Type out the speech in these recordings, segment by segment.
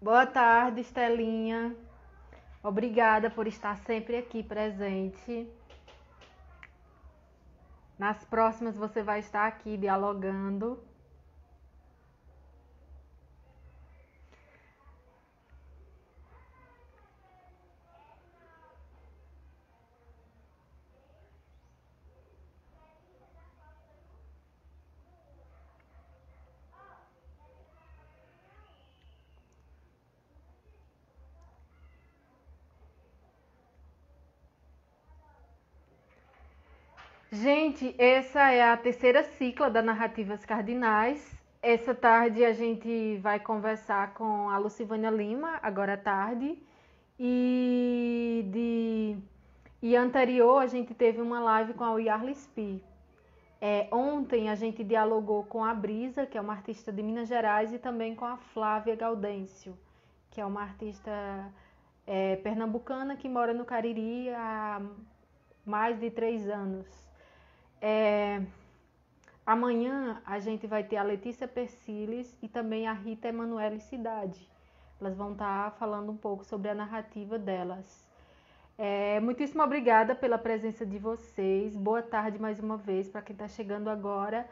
Boa tarde, Estelinha. Obrigada por estar sempre aqui presente. Nas próximas você vai estar aqui dialogando. Gente, essa é a terceira cicla da Narrativas Cardinais. Essa tarde a gente vai conversar com a Lucivânia Lima, agora à tarde. E anterior a gente teve uma live com a Yarly Spee. Ontem a gente dialogou com a Brisa, que é uma artista de Minas Gerais, e também com a Flávia Gaudêncio, que é uma artista pernambucana que mora no Cariri há mais de 3 anos. Amanhã a gente vai ter a Letícia Persiles e também a Rita Emanuele Cidade. Elas vão estar falando um pouco sobre a narrativa delas. Muitíssimo obrigada pela presença de vocês. Boa tarde mais uma vez para quem está chegando agora.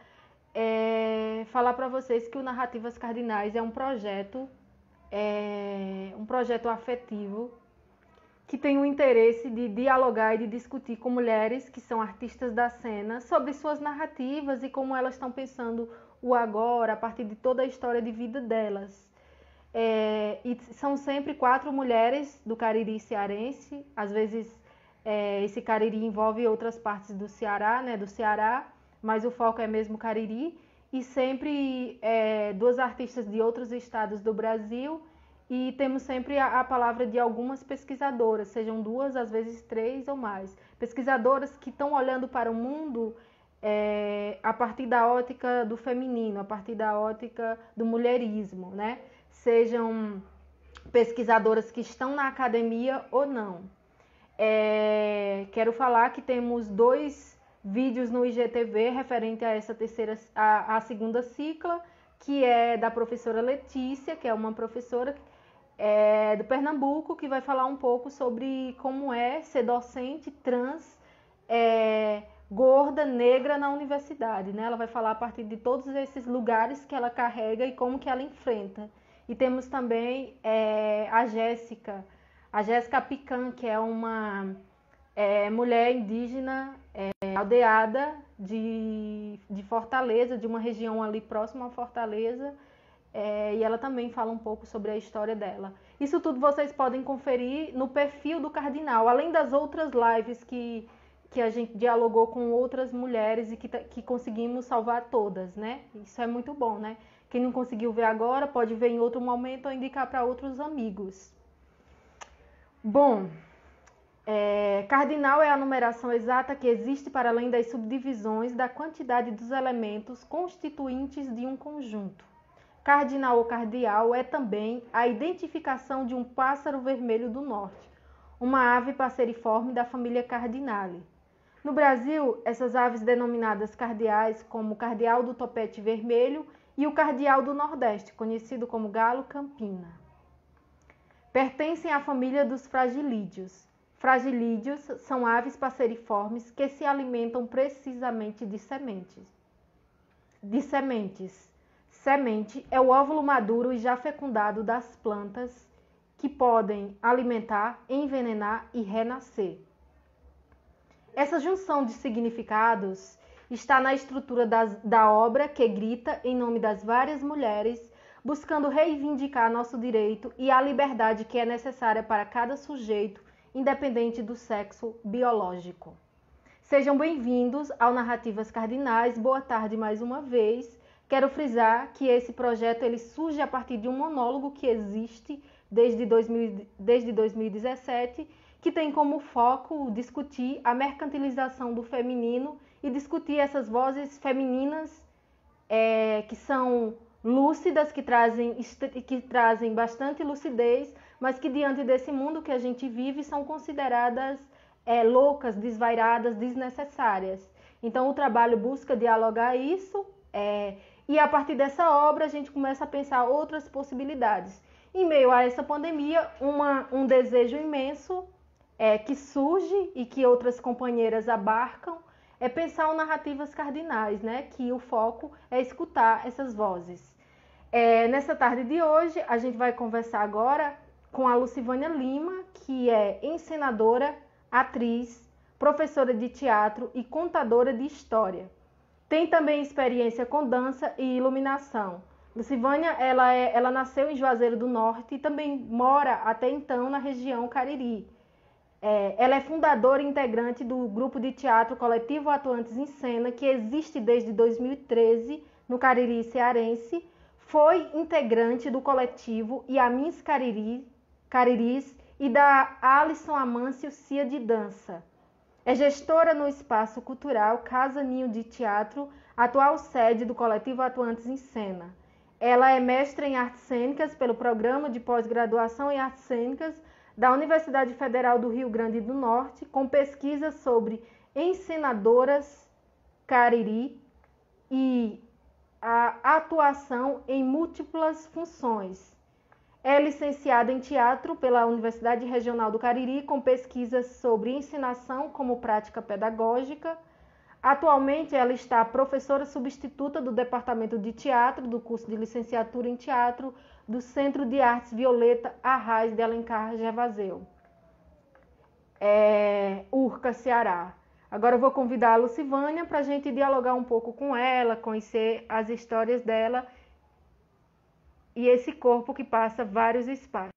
Falar para vocês que o Narrativas Cardinais é um projeto afetivo que tem o interesse de dialogar e de discutir com mulheres que são artistas da cena sobre suas narrativas e como elas estão pensando o agora a partir de toda a história de vida delas. E são sempre 4 mulheres do Cariri cearense. Às vezes esse Cariri envolve outras partes do Ceará, né, do Ceará, mas o foco é mesmo Cariri. E sempre 2 artistas de outros estados do Brasil. E temos sempre a palavra de algumas pesquisadoras, sejam 2, às vezes 3 ou mais. Pesquisadoras que estão olhando para o mundo a partir da ótica do feminino, a partir da ótica do mulherismo, né? Sejam pesquisadoras que estão na academia ou não. Quero falar que temos 2 vídeos no IGTV referente a essa a segunda cicla, que é da professora Letícia, que é uma professora do Pernambuco, que vai falar um pouco sobre como é ser docente trans, gorda, negra na universidade, né? Ela vai falar a partir de todos esses lugares que ela carrega e como que ela enfrenta. E temos também a Jéssica Pican, que é uma mulher indígena aldeada de Fortaleza, de uma região ali próxima a Fortaleza, e ela também fala um pouco sobre a história dela. Isso tudo vocês podem conferir no perfil do Cardinal, além das outras lives que a gente dialogou com outras mulheres e que conseguimos salvar todas, né? Isso é muito bom, né? Quem não conseguiu ver agora pode ver em outro momento ou indicar para outros amigos. Bom, cardinal é a numeração exata que existe para além das subdivisões da quantidade dos elementos constituintes de um conjunto. Cardinal ou cardial é também a identificação de um pássaro vermelho do norte, uma ave passeriforme da família Cardinale. No Brasil, essas aves denominadas cardeais, como o cardeal do topete vermelho e o cardeal do Nordeste, conhecido como galo campina, pertencem à família dos fragilídeos. Fragilídeos são aves passeriformes que se alimentam precisamente de sementes. Semente é o óvulo maduro e já fecundado das plantas que podem alimentar, envenenar e renascer. Essa junção de significados está na estrutura da obra que grita em nome das várias mulheres, buscando reivindicar nosso direito e a liberdade que é necessária para cada sujeito, independente do sexo biológico. Sejam bem-vindos ao Narrativas Cardinais. Boa tarde mais uma vez. Quero frisar que esse projeto ele surge a partir de um monólogo que existe desde 2017, que tem como foco discutir a mercantilização do feminino e discutir essas vozes femininas que são lúcidas, que trazem bastante lucidez, mas que diante desse mundo que a gente vive são consideradas loucas, desvairadas, desnecessárias. Então o trabalho busca dialogar isso e a partir dessa obra a gente começa a pensar outras possibilidades. Em meio a essa pandemia, um desejo imenso que surge e que outras companheiras abarcam é pensar em narrativas cardinais, né? Que o foco é escutar essas vozes. Nessa tarde de hoje, a gente vai conversar agora com a Lucivânia Lima, que é encenadora, atriz, professora de teatro e contadora de história. Tem também experiência com dança e iluminação. Lucivânia, ela nasceu em Juazeiro do Norte e também mora até então na região Cariri. Ela é fundadora e integrante do grupo de teatro Coletivo Atuantes em Cena, que existe desde 2013 no Cariri cearense. Foi integrante do coletivo Yamins Cariris e da Alisson Amâncio Cia de Dança. É gestora no Espaço Cultural Casa Ninho de Teatro, atual sede do Coletivo Atuantes em Cena. Ela é mestra em artes cênicas pelo Programa de Pós-Graduação em Artes Cênicas da Universidade Federal do Rio Grande do Norte, com pesquisas sobre encenadoras Cariri e a atuação em múltiplas funções. É licenciada em teatro pela Universidade Regional do Cariri, com pesquisas sobre ensinação como prática pedagógica. Atualmente, ela está professora substituta do Departamento de Teatro, do curso de licenciatura em teatro, do Centro de Artes Violeta Arraes de Alencar Gervaseu, Urca, Ceará. Agora eu vou convidar a Lucivânia para a gente dialogar um pouco com ela, conhecer as histórias dela e esse corpo que passa vários espaços,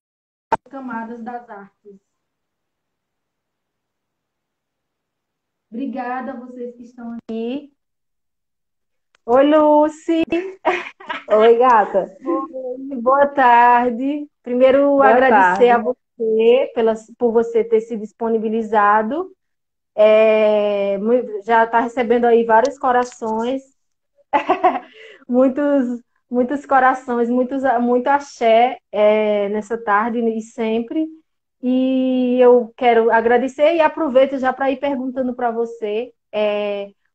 camadas das artes. Obrigada a vocês que estão aqui. Oi, Lucy. Oi, gata. Boa tarde. Primeiro, Boa agradecer tarde. a você por você ter se disponibilizado. Já está recebendo aí vários corações, muitos corações, muito axé nessa tarde e sempre. E eu quero agradecer e aproveito já para ir perguntando para você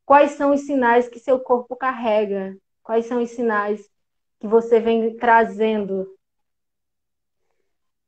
quais são os sinais que seu corpo carrega, quais são os sinais que você vem trazendo.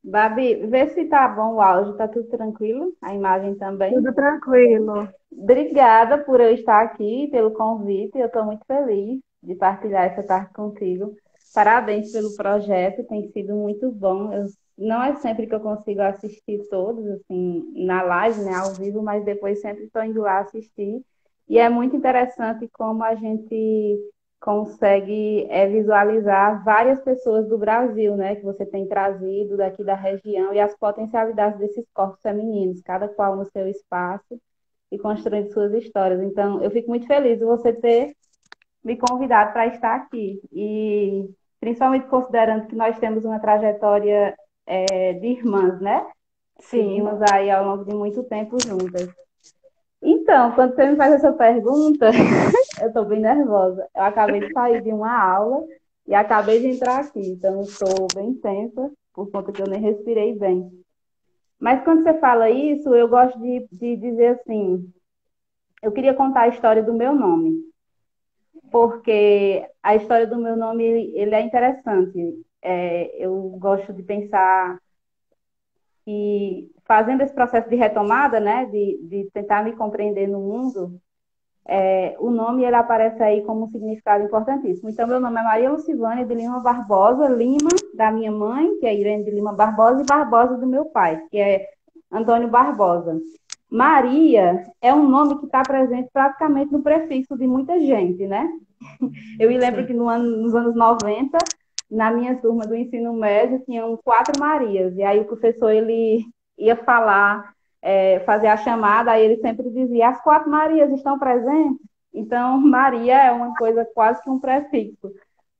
Babi, vê se tá bom o áudio, tá tudo tranquilo? A imagem também. Tudo tranquilo. Obrigada por eu estar aqui, pelo convite. Eu estou muito feliz de partilhar essa tarde contigo. Parabéns pelo projeto, tem sido muito bom. Não é sempre que eu consigo assistir todos, assim, na live, né, ao vivo, mas depois sempre estou indo lá assistir. E é muito interessante como a gente consegue visualizar várias pessoas do Brasil, né, que você tem trazido daqui da região e as potencialidades desses corpos femininos, cada qual no seu espaço e construindo suas histórias. Então, eu fico muito feliz de você ter me convidado para estar aqui. E principalmente considerando que nós temos uma trajetória de irmãs, né? Sim. Seguimos aí ao longo de muito tempo juntas. Então, quando você me faz essa pergunta, eu estou bem nervosa. Eu acabei de sair de uma aula e acabei de entrar aqui. Então, estou bem tensa, por conta que eu nem respirei bem. Mas quando você fala isso, eu gosto de dizer assim, eu queria contar a história do meu nome, porque a história do meu nome ele é interessante. Eu gosto de pensar que fazendo esse processo de retomada, né, de tentar me compreender no mundo, o nome ele aparece aí como um significado importantíssimo. Então, meu nome é Maria Lucivânia de Lima Barbosa, Lima da minha mãe, que é Irene de Lima Barbosa, e Barbosa do meu pai, que é Antônio Barbosa. Maria é um nome que está presente praticamente no prefixo de muita gente, né? Eu me lembro que nos anos 90, na minha turma do ensino médio, tinham 4 Marias. E aí o professor ele ia falar, fazer a chamada, aí ele sempre dizia, as 4 Marias estão presentes? Então, Maria é uma coisa quase que um prefixo.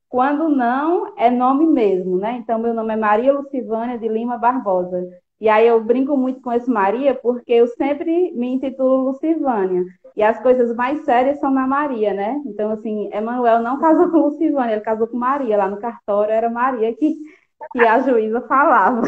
Quando não, é nome mesmo, né? Então, meu nome é Maria Lucivânia de Lima Barbosa. E aí eu brinco muito com esse Maria, porque eu sempre me intitulo Lucivânia. E as coisas mais sérias são na Maria, né? Então, assim, Emanuel não casou com Lucivânia, ele casou com Maria. Lá no cartório era Maria que a juíza falava.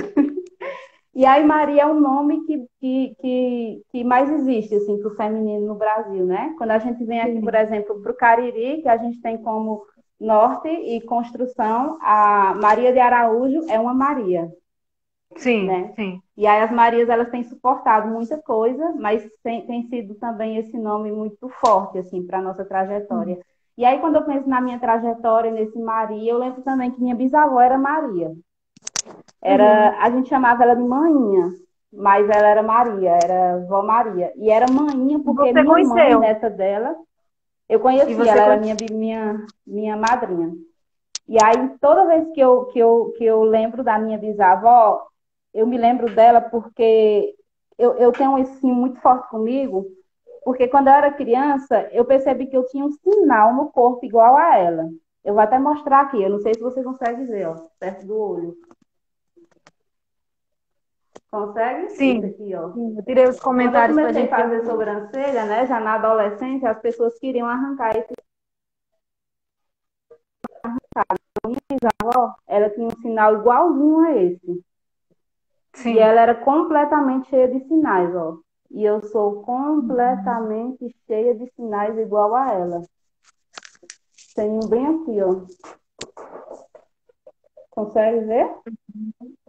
E aí Maria é um nome que mais existe, assim, para o feminino no Brasil, né? Quando a gente vem aqui, por exemplo, para o Cariri, que a gente tem como norte e construção, a Maria de Araújo é uma Maria, Sim, né? sim. E aí as Marias, elas têm suportado muita coisa, mas tem sido também esse nome muito forte, assim, para a nossa trajetória. Hum. E aí, quando eu penso na minha trajetória, nesse Maria, eu lembro também que minha bisavó era Maria. Uhum. A gente chamava ela de Maninha, mas ela era Maria, era vó Maria. E era Maninha E porque você minha mãe, conheceu? neta dela, eu E conheci, você ela era conheceu? minha madrinha. E aí, toda vez que eu lembro da minha bisavó, eu me lembro dela porque eu tenho isso assim, muito forte comigo, porque quando eu era criança, eu percebi que eu tinha um sinal no corpo igual a ela. Eu vou até mostrar aqui, eu não sei se você consegue ver, ó, perto do olho. Consegue? Esse Sim, aqui, ó. sim. Eu tirei os Quando eu comentários pra comecei a gente ver fazer o. sobrancelha, né, já na adolescência, as pessoas queriam arrancar esse sinal, ela tinha um sinal igualzinho a esse. E Sim. ela era completamente cheia de sinais, ó. E eu sou completamente cheia de sinais igual a ela. Tem um bem aqui, ó. Consegue ver?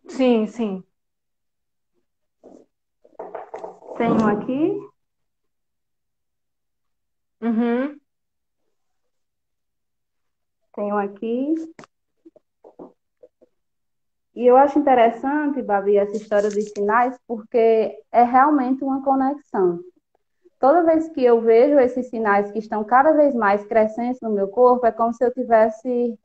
Sim, sim. Tem um aqui, Uhum. tem um aqui. E eu acho interessante, Babi, essa história dos sinais, porque é realmente uma conexão. Toda vez que eu vejo esses sinais que estão cada vez mais crescentes no meu corpo, é como se eu estivesse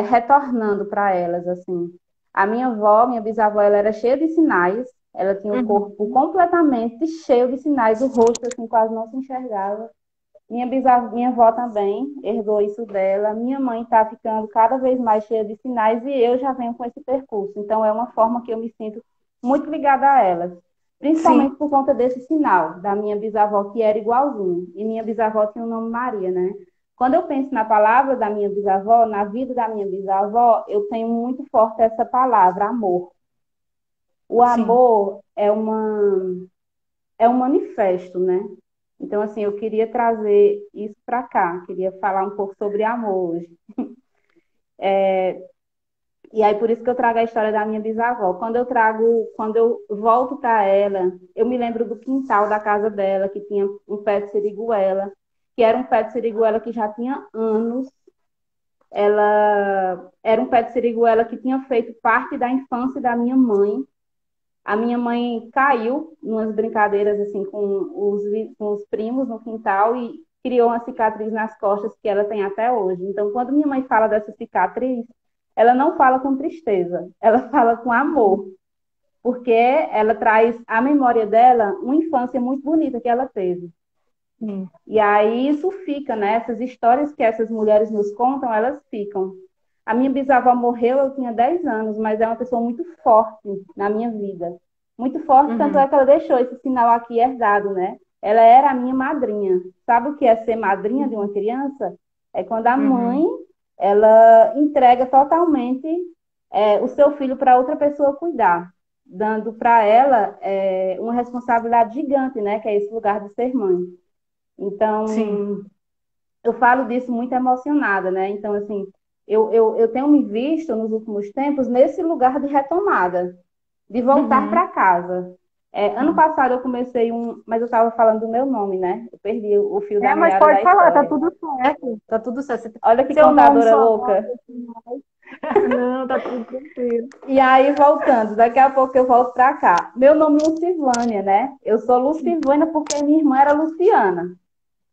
retornando para elas, assim. A minha avó, minha bisavó, ela era cheia de sinais, ela tinha o corpo Uhum. completamente cheio de sinais, o rosto, assim, quase não se enxergava. Minha avó também herdou isso dela. Minha mãe está ficando cada vez mais cheia de sinais e eu já venho com esse percurso. Então, é uma forma que eu me sinto muito ligada a elas, Sim. principalmente por conta desse sinal da minha bisavó, que era igualzinho. E minha bisavó tinha o nome Maria, né? Quando eu penso na palavra da minha bisavó, na vida da minha bisavó, eu tenho muito forte essa palavra, amor. O Sim. amor é um manifesto, né? Então, assim, eu queria trazer isso para cá, queria falar um pouco sobre amor hoje. E aí, por isso que eu trago a história da minha bisavó. Quando eu volto para ela, eu me lembro do quintal da casa dela, que tinha um pé de siriguela, que era um pé de siriguela que já tinha anos. Ela era um pé de siriguela que tinha feito parte da infância da minha mãe. A minha mãe caiu em umas brincadeiras assim com os primos no quintal e criou uma cicatriz nas costas que ela tem até hoje. Então, quando minha mãe fala dessa cicatriz, ela não fala com tristeza, ela fala com amor, porque ela traz à memória dela uma infância muito bonita que ela teve. Sim. E aí isso fica, né? Essas histórias que essas mulheres nos contam, elas ficam. A minha bisavó morreu, eu tinha 10 anos, mas é uma pessoa muito forte na minha vida. Muito forte, tanto é Uhum. que ela deixou esse sinal aqui herdado, né? Ela era a minha madrinha. Sabe o que é ser madrinha de uma criança? É quando a mãe, Uhum. ela entrega totalmente o seu filho para outra pessoa cuidar, dando para ela uma responsabilidade gigante, né? Que é esse lugar de ser mãe. Sim. Então, eu falo disso muito emocionada, né? Então, assim, eu tenho me visto nos últimos tempos nesse lugar de retomada, de voltar Uhum. para casa. Ano Sim. passado eu comecei mas eu estava falando do meu nome, né? Eu perdi o fio da É, mas meada pode da falar, tá história. tudo certo. Tá tudo certo. Olha que Seu nome, contadora sua voz, louca. seus sinais. Não, tá tudo tranquilo. E aí, voltando, daqui a pouco eu volto para cá. Meu nome é Lucivânia, né? Eu sou Lucivânia porque minha irmã era Luciana.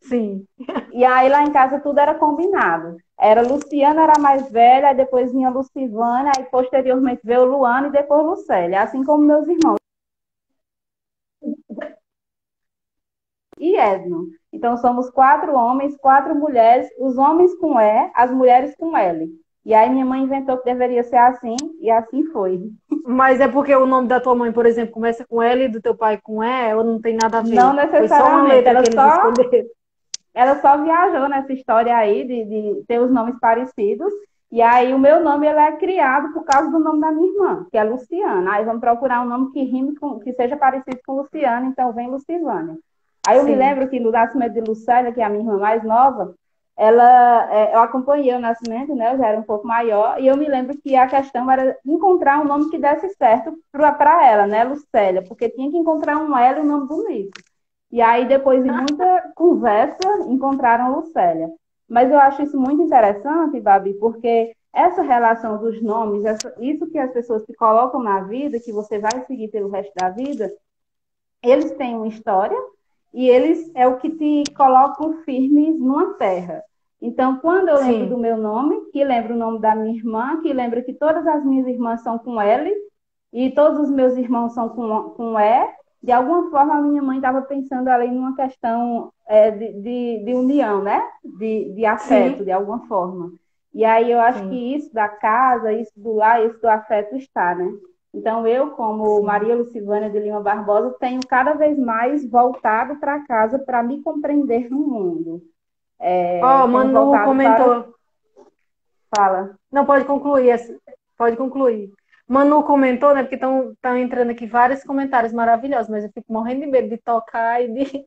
Sim. E aí lá em casa tudo era combinado. Era Luciana era a mais velha, aí depois vinha Lucivânia, aí posteriormente veio Luana e depois Lucélia, assim como meus irmãos. E Edno. Então somos 4 homens, 4 mulheres, os homens com E, as mulheres com L. E aí minha mãe inventou que deveria ser assim, e assim foi. Mas é porque o nome da tua mãe, por exemplo, começa com L e do teu pai com E, ou não tem nada a Não ver? Foi só uma necessariamente, letra que eles escolheram. ela só viajou nessa história aí de ter os nomes parecidos. E aí o meu nome ele é criado por causa do nome da minha irmã, que é Luciana. Aí vamos procurar um nome que rime que seja parecido com Luciana, então vem Lucivânia. Aí eu me Sim. lembro que no nascimento de Lucélia, que é a minha irmã mais nova, eu acompanhei o nascimento, né? Eu já era um pouco maior, e eu me lembro que a questão era encontrar um nome que desse certo para ela, né, Lucélia, porque tinha que encontrar um ela e um nome bonito. E aí, depois de muita conversa, encontraram Lucélia. Mas eu acho isso muito interessante, Babi, porque essa relação dos nomes, isso que as pessoas se colocam na vida, que você vai seguir pelo resto da vida, eles têm uma história e eles é o que te colocam firmes numa terra. Então, quando eu lembro do Sim. meu nome, que lembro o nome da minha irmã, que lembro que todas as minhas irmãs são com L e todos os meus irmãos são com E, de alguma forma a minha mãe estava pensando ali numa questão de união, né? De afeto, Sim, de alguma forma. E aí eu acho que sim, isso da casa, isso do lar, isso do afeto está, né? Então, eu, como sim. Maria Lucivânia de Lima Barbosa, tenho cada vez mais voltado para casa para me compreender no mundo. Ó, Tenho Manu voltado para. comentou. Fala. Não, pode concluir, pode concluir. Manu comentou, né? Porque estão entrando aqui vários comentários maravilhosos, mas eu fico morrendo de medo de tocar e de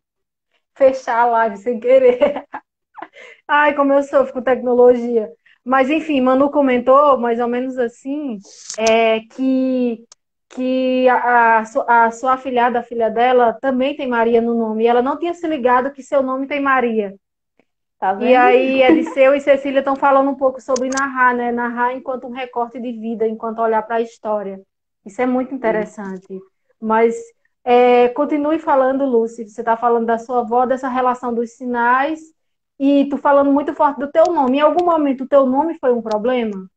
fechar a live sem querer. Ai, como eu sofro com tecnologia. Mas, enfim, Manu comentou, mais ou menos assim, que a sua afilhada, a filha dela, também tem Maria no nome. E ela não tinha se ligado que seu nome tem Maria. Tá E vendo? aí, Ediceu e Cecília estão falando um pouco sobre narrar, né? Narrar enquanto um recorte de vida, enquanto olhar para a história. Isso é muito interessante. Mas continue falando, Lúcia. Você está falando da sua avó, dessa relação dos sinais, e tu falando muito forte do teu nome. Em algum momento o teu nome foi um problema?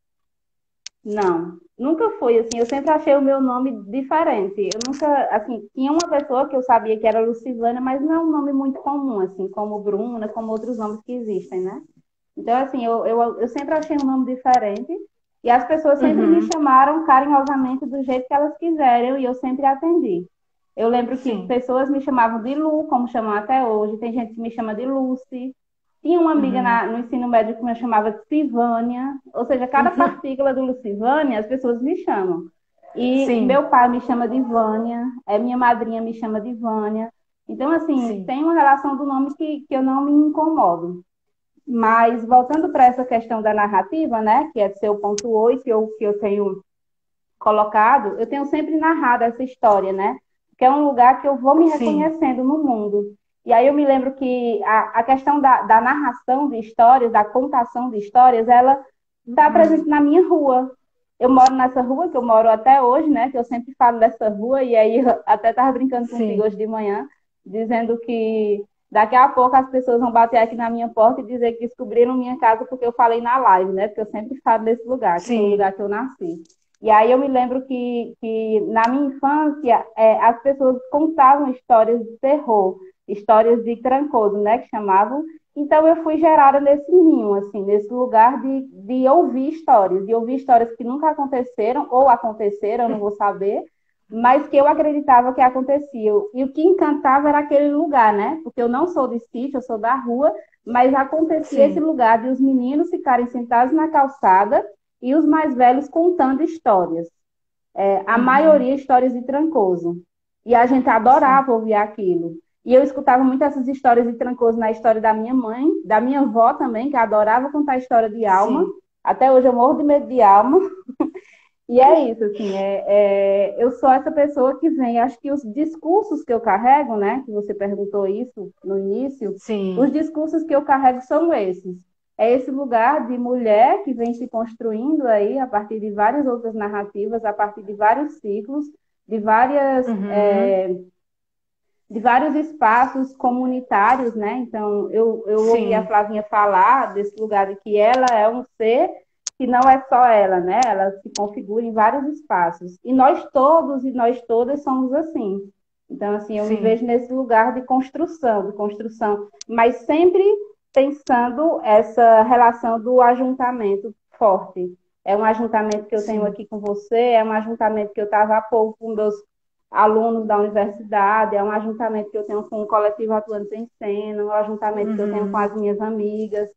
Não, nunca foi assim. Eu sempre achei o meu nome diferente. Eu nunca, assim, tinha uma pessoa que eu sabia que era Lucivânia, mas não é um nome muito comum, assim, como Bruna, como outros nomes que existem, né? Então, assim, eu sempre achei um nome diferente e as pessoas sempre me Uhum. chamaram carinhosamente do jeito que elas quiserem e eu sempre atendi. Eu lembro que Sim. pessoas me chamavam de Lu, como chamam até hoje, tem gente que me chama de Lucy. Tinha uma amiga Uhum. no ensino médio que me chamava de Sivânia, ou seja, cada partícula do Lucivânia as pessoas me chamam. E Sim, meu pai me chama de Vânia, minha madrinha me chama de Vânia. Então, assim, sim, tem uma relação do nome que eu não me incomodo. Mas voltando para essa questão da narrativa, né, que é de ser o ponto 8 que eu tenho colocado, eu tenho sempre narrado essa história, né? Que é um lugar que eu vou me sim. reconhecendo no mundo. E aí eu me lembro que a questão da narração de histórias, da contação de histórias, ela está Uhum. presente na minha rua. Eu moro nessa rua, que eu moro até hoje, né? Que eu sempre falo dessa rua, e aí eu até estava brincando contigo Sim, hoje de manhã, dizendo que daqui a pouco as pessoas vão bater aqui na minha porta e dizer que descobriram minha casa porque eu falei na live, né? Porque eu sempre falo desse lugar, que foi o sim. lugar que eu nasci. E aí eu me lembro que na minha infância as pessoas contavam histórias de terror, histórias de trancoso, né, que chamavam. Então eu fui gerada nesse ninho, assim, nesse lugar de ouvir histórias que nunca aconteceram ou aconteceram, eu não vou saber, mas que eu acreditava que aconteciam. E o que encantava era aquele lugar, né? Porque eu não sou de sítio, eu sou da rua, mas acontecia esse Sim. lugar de os meninos ficarem sentados na calçada e os mais velhos contando histórias. A Uhum. maioria histórias de Trancoso. E a gente Sim. adorava ouvir aquilo. E eu escutava muito essas histórias de Trancoso na história da minha mãe, da minha avó também, que adorava contar a história de alma. Sim. Até hoje eu morro de medo de alma. E é isso, assim, eu sou essa pessoa que vem, acho que os discursos que eu carrego, né, que você perguntou isso no início, os Sim. discursos que eu carrego são esses. É esse lugar de mulher que vem se construindo aí a partir de várias outras narrativas, a partir de vários ciclos, de Uhum. de vários espaços comunitários, né? Então, eu ouvi a Sim. Flavinha falar desse lugar de que ela é um ser que não é só ela, né? Ela se configura em vários espaços. E nós todos e nós todas somos assim. Então, assim, eu me Sim. vejo nesse lugar de construção, mas sempre pensando essa relação do ajuntamento forte. É um ajuntamento que eu tenho Sim. aqui com você, é um ajuntamento que eu estava há pouco com meus alunos da universidade, é um ajuntamento que eu tenho com o coletivo Atuantes em Cena, um ajuntamento que eu tenho com Uhum. as minhas amigas,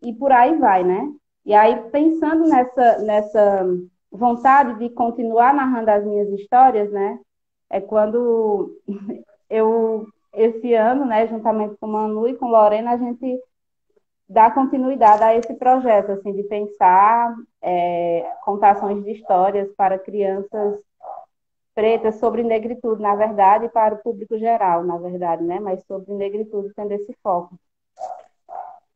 e por aí vai, né? E aí, pensando nessa vontade de continuar narrando as minhas histórias, né? É quando esse ano, né, juntamente com Manu e com Lorena, a gente dar continuidade a esse projeto, assim, de pensar contações de histórias para crianças pretas sobre negritude, na verdade, e para o público geral, na verdade, né? Mas sobre negritude tendo esse foco.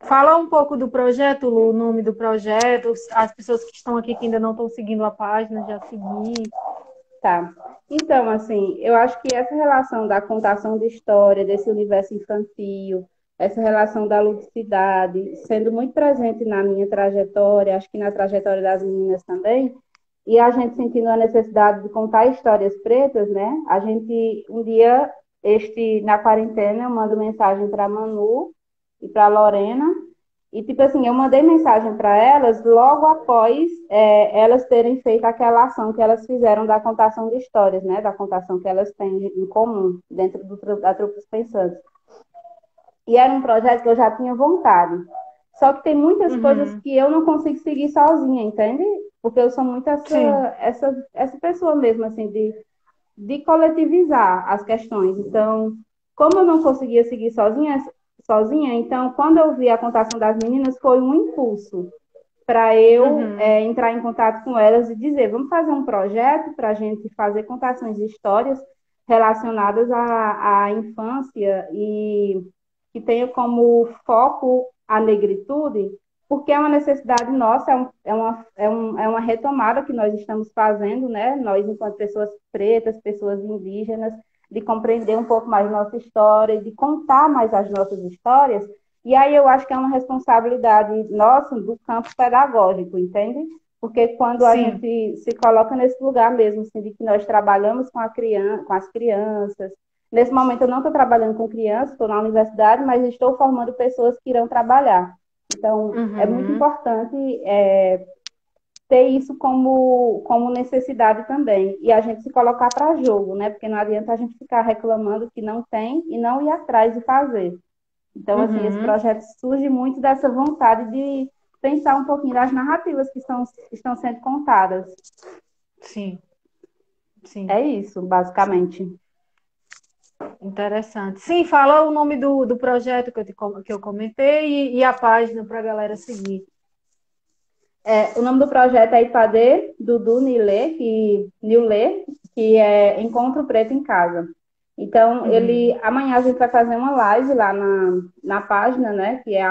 Fala um pouco do projeto, Lu, o nome do projeto, as pessoas que estão aqui que ainda não estão seguindo a página, já seguir. Tá. Então, assim, eu acho que essa relação da contação de história, desse universo infantil, essa relação da ludicidade, sendo muito presente na minha trajetória, acho que na trajetória das meninas também, e a gente sentindo a necessidade de contar histórias pretas, né? A gente, um dia, na quarentena, eu mando mensagem para a Manu e para a Lorena, e, tipo assim, eu mandei mensagem para elas logo após elas terem feito aquela ação que elas fizeram da contação de histórias, né? Da contação que elas têm em comum dentro da Trupe dos Pensantes. E era um projeto que eu já tinha vontade. Só que tem muitas coisas que eu não consigo seguir sozinha, entende? Porque eu sou muito Sim. essa pessoa mesmo, assim, de coletivizar as questões. Então, como eu não conseguia seguir sozinha, então, quando eu vi a contação das meninas, foi um impulso para eu entrar em contato com elas e dizer, vamos fazer um projeto para a gente fazer contações de histórias relacionadas à infância e que tenha como foco a negritude, porque é uma necessidade nossa, é uma retomada que nós estamos fazendo, né? Nós, enquanto pessoas pretas, pessoas indígenas, de compreender um pouco mais nossa história, de contar mais as nossas histórias. E aí eu acho que é uma responsabilidade nossa do campo pedagógico, entende? Porque quando a Sim. gente se coloca nesse lugar mesmo, assim, de que nós trabalhamos com as crianças. Nesse momento eu não estou trabalhando com crianças, estou na universidade, mas estou formando pessoas que irão trabalhar. Então, é muito importante ter isso como necessidade também. E a gente se colocar para jogo, né? Porque não adianta a gente ficar reclamando que não tem e não ir atrás de fazer. Então, assim, esse projeto surge muito dessa vontade de pensar um pouquinho das narrativas que estão sendo contadas. Sim, sim. É isso, basicamente. Interessante. Sim, fala o nome do projeto que eu comentei e a página para a galera seguir. O nome do projeto é Ipade Dudu Nilê, que é Encontro Preto em Casa. Então, amanhã a gente vai fazer uma live lá na página, né? Que é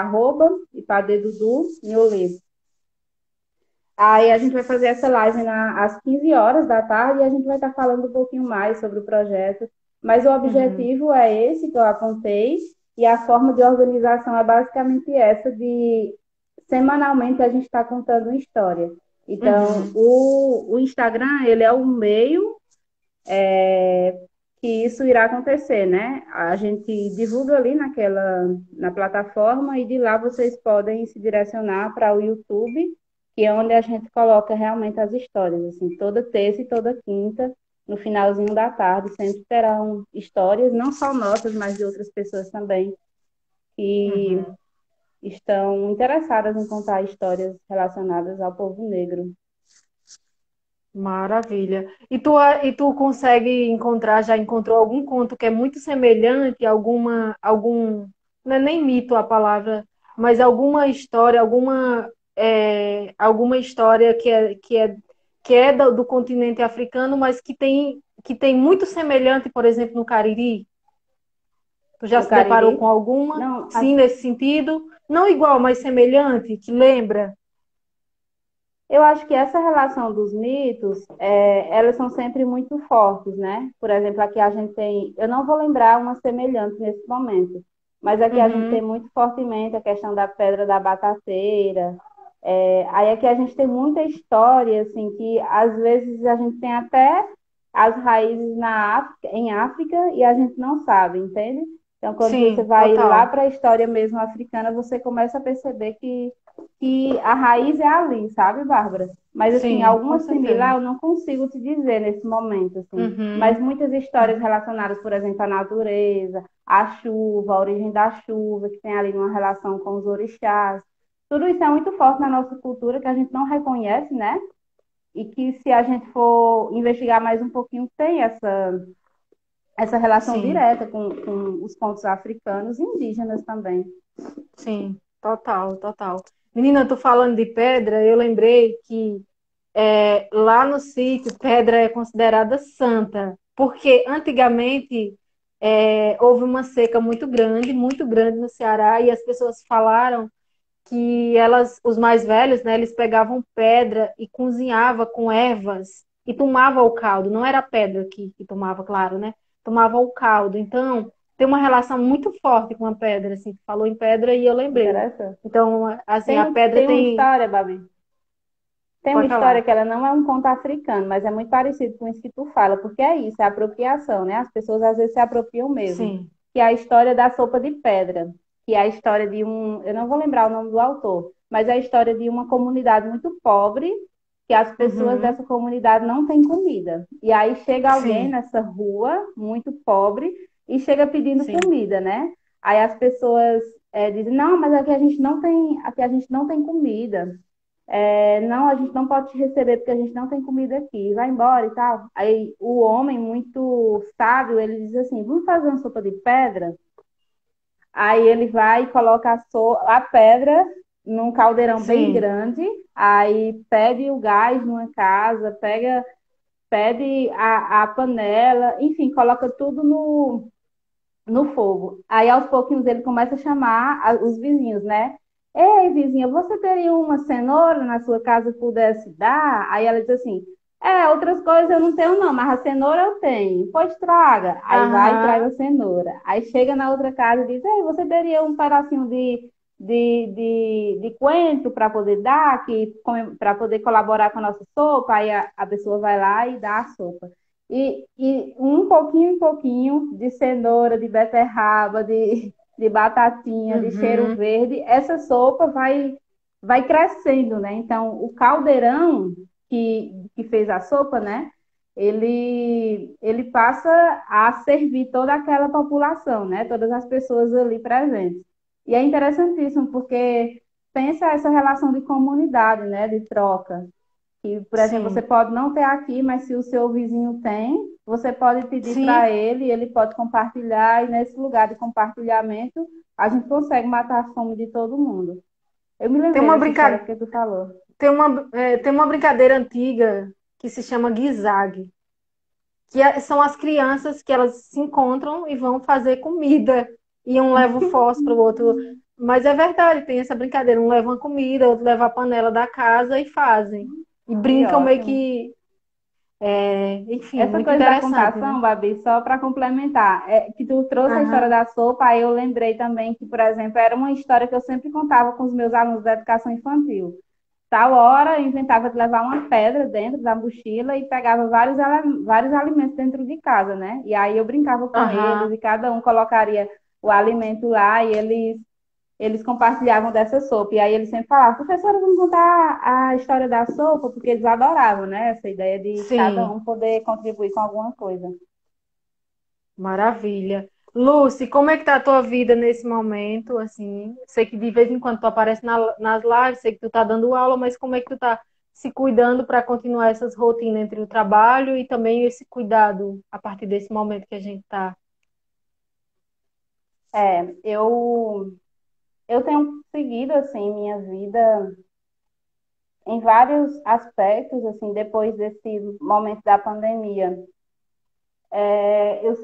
@IpadeDudu Nilê. Aí a gente vai fazer essa live às 15 horas da tarde e a gente vai estar falando um pouquinho mais sobre o projeto. Mas o objetivo é esse que eu apontei e a forma de organização é basicamente essa de semanalmente a gente está contando uma história. Então, o Instagram, ele é o meio que isso irá acontecer, né? A gente divulga ali na plataforma e de lá vocês podem se direcionar para o YouTube, que é onde a gente coloca realmente as histórias, assim, toda terça e toda quinta, no finalzinho da tarde, sempre terão histórias, não só nossas, mas de outras pessoas também, que estão interessadas em contar histórias relacionadas ao povo negro. Maravilha. E tu consegue encontrar, já encontrou algum conto que é muito semelhante, não é nem mito a palavra, mas alguma história, alguma história que é do continente africano, mas que tem muito semelhante, por exemplo, no Cariri? Tu já No se deparou com Cariri, alguma? não, Sim, nesse sentido? Não igual, mas semelhante, que lembra? eu acho que essa relação dos mitos, elas são sempre muito fortes, né? Por exemplo, aqui a gente tem, eu não vou lembrar uma semelhante nesse momento, mas aqui a gente tem muito fortemente a questão da pedra da batateira. Aí aqui a gente tem muita história, assim, que às vezes a gente tem até as raízes em África e a gente não sabe, entende? Então, quando você Sim, vai lá total. para a história mesmo africana, você começa a perceber que a raiz é ali, sabe, Bárbara? Mas, assim, Sim, com alguma similar certeza. eu não consigo te dizer nesse momento, assim. Mas Uhum. muitas histórias relacionadas, por exemplo, à natureza, à chuva, a origem da chuva, que tem ali uma relação com os orixás. Tudo isso é muito forte na nossa cultura, que a gente não reconhece, né? E que, se a gente for investigar mais um pouquinho, tem essa relação Sim, direta com os contos africanos e indígenas também. sim. Total, total. Menina, tu falando de pedra, eu lembrei que lá no sítio, pedra é considerada santa, porque antigamente houve uma seca muito grande no Ceará, e as pessoas falaram que os mais velhos, né, eles pegavam pedra e cozinhava com ervas e tomava o caldo. Não era a pedra que tomava, claro, né? Tomava o caldo. Então, tem uma relação muito forte com a pedra, assim, tu falou em pedra e eu lembrei. Interessante. Então, assim, a Tem, pedra tem uma tem. história, Babi. Tem uma Pode história falar. que ela não é um conto africano, mas é muito parecido com isso que tu fala, porque é isso, é apropriação, né? As pessoas às vezes se apropriam mesmo. Sim, Que é a história da sopa de pedra, que é a história de eu não vou lembrar o nome do autor, mas é a história de uma comunidade muito pobre, que as pessoas uhum, dessa comunidade não têm comida. E aí chega alguém sim, nessa rua, muito pobre, e chega pedindo sim, comida, né? Aí as pessoas dizem, não, mas aqui a gente não tem comida. Não, a gente não pode te receber porque a gente não tem comida aqui, vai embora e tal. Aí o homem, muito sábio, ele diz assim: vamos fazer uma sopa de pedra? Aí ele vai e coloca a pedra num caldeirão bem sim, grande, aí pede o gás numa casa, pede a panela, enfim, coloca tudo no fogo. Aí, aos pouquinhos, ele começa a chamar os vizinhos, né? Ei, vizinha, você teria uma cenoura na sua casa que pudesse dar? Aí ela diz assim: outras coisas eu não tenho, não, mas a cenoura eu tenho. Pois traga. Aí vai e traz aham, a cenoura. Aí chega na outra casa e diz: Ei, você teria um pedacinho de coentro para poder dar, para poder colaborar com a nossa sopa? Aí a pessoa vai lá e dá a sopa. E um pouquinho em pouquinho de cenoura, de beterraba, de batatinha, de cheiro uhum, verde, essa sopa vai crescendo, né? Então, o caldeirão que fez a sopa, né? Ele passa a servir toda aquela população, né? Todas as pessoas ali presentes. E é interessantíssimo, porque pensa essa relação de comunidade, né? De troca. Que, por exemplo, você sim, pode não ter aqui, mas se o seu vizinho tem, você pode pedir sim. para ele, ele pode compartilhar, e nesse lugar de compartilhamento, a gente consegue matar a fome de todo mundo. Eu me Tem lembrei uma dessa história brinca... porque tu falou. tem uma brincadeira antiga que se chama guizague, são as crianças que elas se encontram e vão fazer comida. E um leva o fósforo, o outro. Mas é verdade, tem essa brincadeira. Um leva uma comida, outro leva a panela da casa e fazem. E Que brincam meio ótimo. que. Enfim, Essa muito coisa da interessante, né? contação, Babi, só para complementar, que tu trouxe a história Aham, da sopa, aí eu lembrei também que, por exemplo, era uma história que eu sempre contava com os meus alunos da educação infantil. Tal hora eu inventava de levar uma pedra dentro da mochila e pegava vários alimentos dentro de casa, né? E aí eu brincava com eles aham. e cada um colocaria o alimento lá e eles compartilhavam dessa sopa. E aí eles sempre falavam, professora, vamos contar a história da sopa, porque eles adoravam, né? Essa ideia de cada Sim, um poder contribuir com alguma coisa. maravilha. Lucy, como é que tá a tua vida nesse momento? Assim, sei que de vez em quando tu aparece nas lives, sei que tu tá dando aula, mas como é que tu tá se cuidando para continuar essas rotinas entre o trabalho e também esse cuidado a partir desse momento que a gente tá? Eu tenho seguido, assim, minha vida em vários aspectos, assim, depois desse momento da pandemia. É, eu,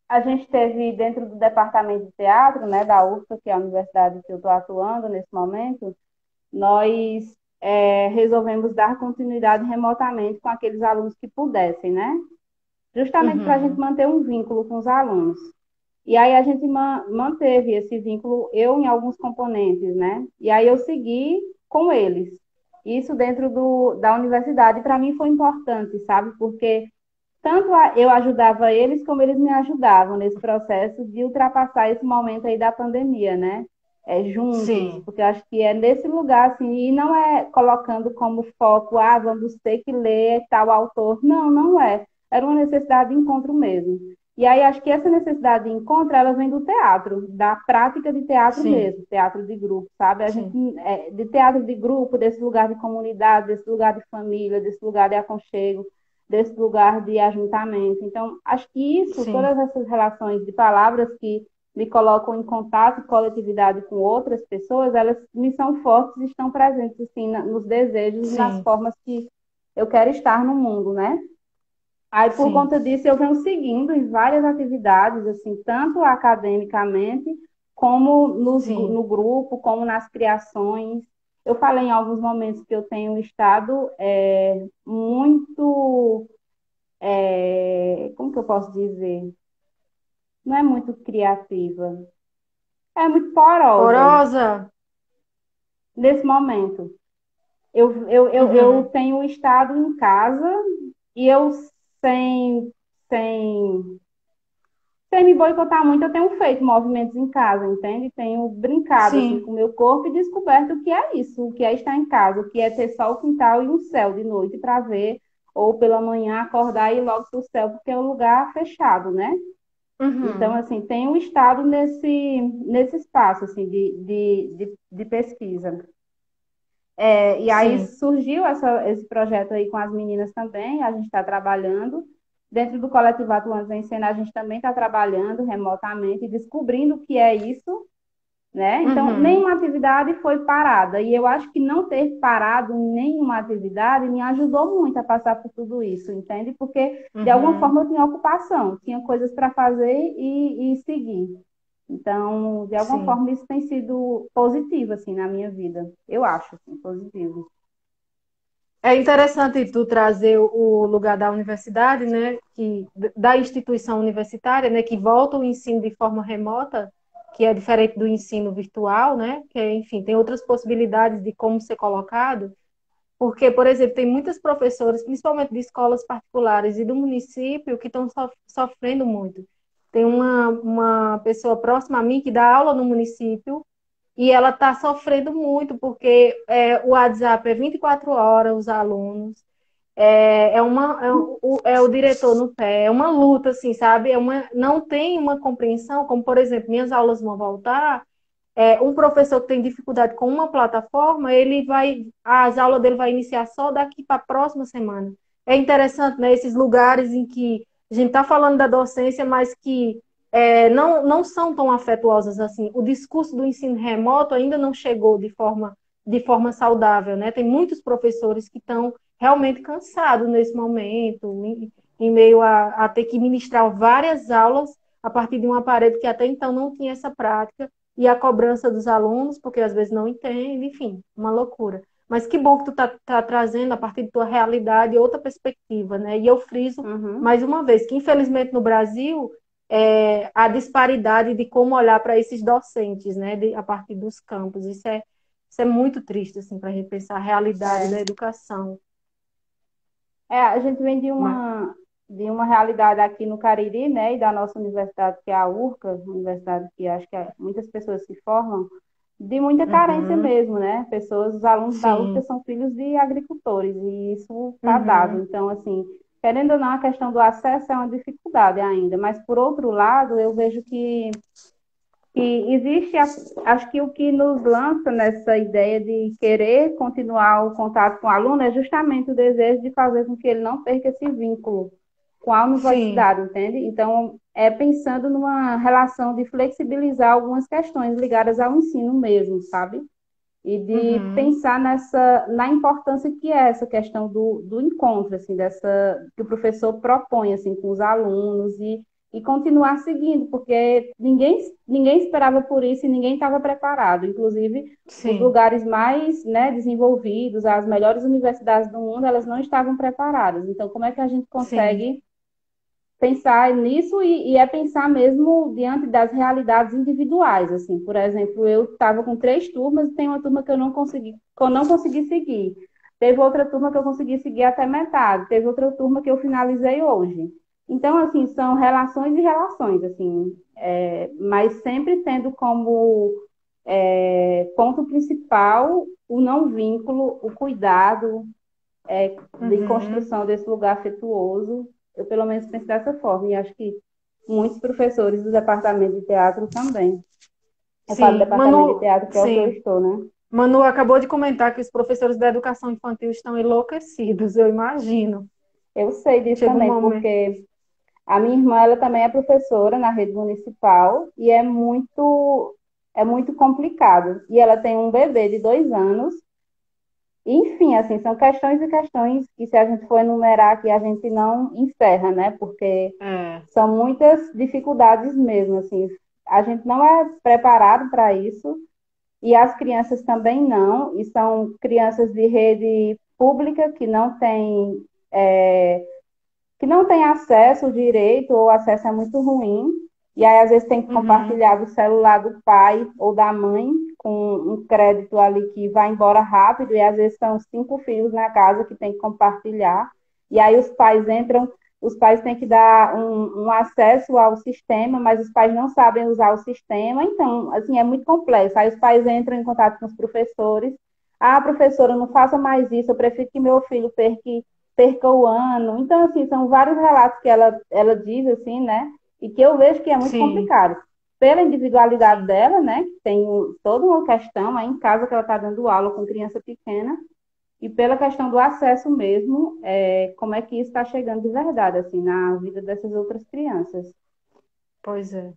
a gente teve dentro do departamento de teatro, né, da UFSA, que é a universidade que eu estou atuando nesse momento, nós resolvemos dar continuidade remotamente com aqueles alunos que pudessem, né? Justamente para a gente Uhum. manter um vínculo com os alunos. E aí a gente manteve esse vínculo, eu em alguns componentes, né? E aí eu segui com eles. Isso dentro da universidade, para mim foi importante, sabe? Porque eu ajudava eles, como eles me ajudavam nesse processo de ultrapassar esse momento aí da pandemia, né? Juntos, Sim, porque eu acho que é nesse lugar, assim, e não é colocando como foco, vamos ter que ler tal autor. Não, não é. Era uma necessidade de encontro mesmo. E aí acho que essa necessidade de encontro, ela vem do teatro, da prática de teatro sim, mesmo, teatro de grupo, sabe? A gente, sim, de teatro de grupo, desse lugar de comunidade, desse lugar de família, desse lugar de aconchego, desse lugar de ajuntamento. Então, acho que isso, sim, todas essas relações de palavras me colocam em contato e coletividade com outras pessoas, elas me são fortes e estão presentes assim nos desejos e nas sim, formas que eu quero estar no mundo, né? Aí, por sim, conta disso, eu venho seguindo em várias atividades, assim, tanto academicamente, como sim, no grupo, como nas criações. Eu falei em alguns momentos que eu tenho estado muito, como que eu posso dizer? Não é muito criativa, é muito porosa porosa, nesse momento. Eu uhum, tenho estado em casa e eu, sem, sem Sem me boicotar muito, eu tenho feito movimentos em casa, entende? Tenho brincado assim sim, com o meu corpo e descoberto o que é isso, o que é estar em casa, o que é ter só o quintal e um céu de noite para ver, ou pela manhã acordar e ir logo para o céu, porque é um lugar fechado, né? Então, uhum, assim, tenho estado nesse espaço assim, de pesquisa. E aí sim, surgiu esse projeto aí com as meninas também, a gente está trabalhando. Dentro do Coletivo Atuantes em Cena, a gente também está trabalhando remotamente, descobrindo o que é isso, né? Então, uhum, nenhuma atividade foi parada. E eu acho que não ter parado nenhuma atividade me ajudou muito a passar por tudo isso, entende? Porque, de alguma uhum, forma, eu tinha ocupação, tinha coisas para fazer e seguir. Então, de alguma sim. forma, isso tem sido positivo, assim, na minha vida. Eu acho, assim, positivo. É interessante tu trazer o lugar da universidade, né, da instituição universitária, né, que volta o ensino de forma remota, que é diferente do ensino virtual, né, que, enfim, tem outras possibilidades de como ser colocado, porque, por exemplo, tem muitas professoras, principalmente de escolas particulares e do município, que estão sofrendo muito. Tem uma pessoa próxima a mim que dá aula no município e ela está sofrendo muito, porque o WhatsApp é 24 horas, os alunos, é o diretor no pé, é uma luta, assim, sabe? Não tem uma compreensão, como, por exemplo, minhas aulas vão voltar, um professor que tem dificuldade com uma plataforma, as aulas dele vai iniciar só daqui para a próxima semana. É interessante, né, esses lugares em que a gente está falando da docência, mas que não são tão afetuosas assim. O discurso do ensino remoto ainda não chegou de forma saudável, né? Tem muitos professores que estão realmente cansados nesse momento, em meio a ter que ministrar várias aulas a partir de um aparelho que até então não tinha essa prática e a cobrança dos alunos, porque às vezes não entende, enfim, uma loucura. Mas que bom que tu tá trazendo, a partir de tua realidade, outra perspectiva, né? E eu friso, Uhum. mais uma vez, que infelizmente no Brasil, a disparidade de como olhar para esses docentes, né? A partir dos campos. Isso é muito triste, assim, para a gente pensar a realidade da É. educação. A gente vem Mas, de uma realidade aqui no Cariri, né, e da nossa universidade, que é a URCA, universidade que acho que muitas pessoas se formam, de muita carência uhum, mesmo, né? Pessoas, os alunos da URCA sim, são filhos de agricultores, e isso está dado. uhum, Então, assim, querendo ou não, a questão do acesso é uma dificuldade ainda, mas, por outro lado, eu vejo que existe, acho que o que nos lança nessa ideia de querer continuar o contato com o aluno é justamente o desejo de fazer com que ele não perca esse vínculo com a sim, universidade, entende? Então, é pensando numa relação de flexibilizar algumas questões ligadas ao ensino mesmo, sabe? E de uhum, pensar na importância que é essa questão do encontro, assim, que o professor propõe, assim, com os alunos e continuar seguindo, porque ninguém esperava por isso e ninguém estava preparado. Inclusive, os sim, lugares mais, né, desenvolvidos, as melhores universidades do mundo, elas não estavam preparadas. Então, como é que a gente sim, consegue pensar nisso e é pensar mesmo diante das realidades individuais, assim. Por exemplo, eu estava com 3 turmas e tem uma turma que eu não consegui seguir. Teve outra turma que eu consegui seguir até metade. Teve outra turma que eu finalizei hoje. Então, assim, são relações e relações, assim, mas sempre tendo como ponto principal o não vínculo, o cuidado, de uhum. construção desse lugar afetuoso. Eu, pelo menos, penso dessa forma, e acho que muitos professores do departamento de teatro também. Eu falo Sim, departamento de teatro, que é o que eu sim. estou, né? Manu acabou de comentar que os professores da educação infantil estão enlouquecidos, eu imagino. Eu sei disso Chega um também, momento. porque A minha irmã, ela também é professora na rede municipal e é muito complicado. E ela tem um bebê de 2 anos. Enfim, assim, são questões e questões que se a gente for enumerar aqui, a gente não encerra, né? Porque É. são muitas dificuldades mesmo, assim. A gente não é preparado para isso e as crianças também não, e são crianças de rede pública é, que não têm acesso direito ou o acesso é muito ruim, e aí às vezes tem que Uhum. compartilhar do celular do pai ou da mãe com um crédito ali que vai embora rápido, e às vezes são 5 filhos na casa que tem que compartilhar, e aí os pais têm que dar um acesso ao sistema, mas os pais não sabem usar o sistema, então, assim, é muito complexo. Aí os pais entram em contato com os professores, ah, professora, não faça mais isso, eu prefiro que meu filho perca o ano. Então, assim, são vários relatos que ela diz, assim, né? E que eu vejo que é muito Sim, complicado. Pela individualidade sim. dela, né? Que tem toda uma questão aí em casa que ela está dando aula com criança pequena, e pela questão do acesso mesmo, como é que isso está chegando de verdade, assim, na vida dessas outras crianças. Pois é.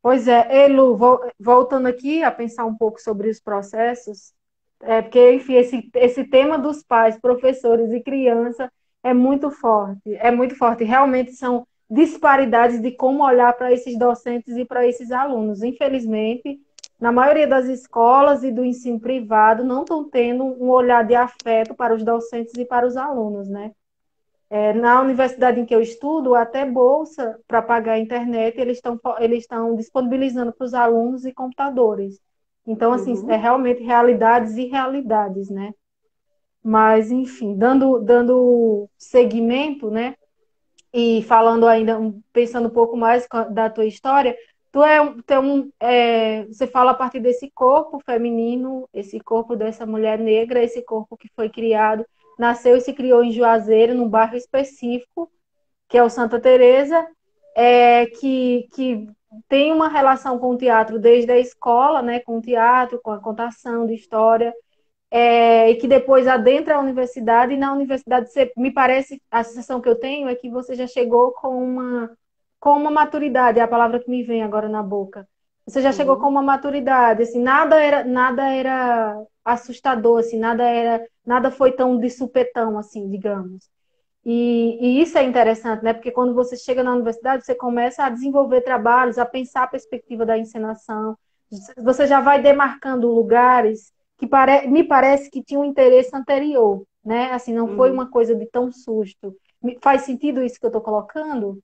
Pois é, Elu, voltando aqui a pensar um pouco sobre os processos, porque, enfim, esse tema dos pais, professores e criança é muito forte, é muito forte. Realmente são disparidades de como olhar para esses docentes e para esses alunos. Infelizmente, na maioria das escolas e do ensino privado, não estão tendo um olhar de afeto para os docentes e para os alunos, né? Na universidade em que eu estudo, até bolsa para pagar a internet, eles estão disponibilizando para os alunos e computadores. Então, assim, é Uhum. realmente realidades e realidades, né? Mas, enfim, dando seguimento, né? E falando ainda, pensando um pouco mais da tua história, você fala a partir desse corpo feminino, esse corpo dessa mulher negra, esse corpo que foi criado, nasceu e se criou em Juazeiro, num bairro específico, que é o Santa Teresa, que tem uma relação com o teatro desde a escola, né, com o teatro, com a contação de história, e que depois adentra a universidade, e na universidade você, me parece, a sensação que eu tenho é que você já chegou com uma maturidade, é a palavra que me vem agora na boca. Você já chegou com Uhum. uma maturidade, assim, nada era assustador, assim, nada foi tão de supetão, assim, digamos. E isso é interessante, né? Porque quando você chega na universidade, você começa a desenvolver trabalhos, a pensar a perspectiva da encenação. Você já vai demarcando lugares que me parece que tinha um interesse anterior, né? Assim, não foi Uhum. uma coisa de tão susto. Faz sentido isso que eu estou colocando?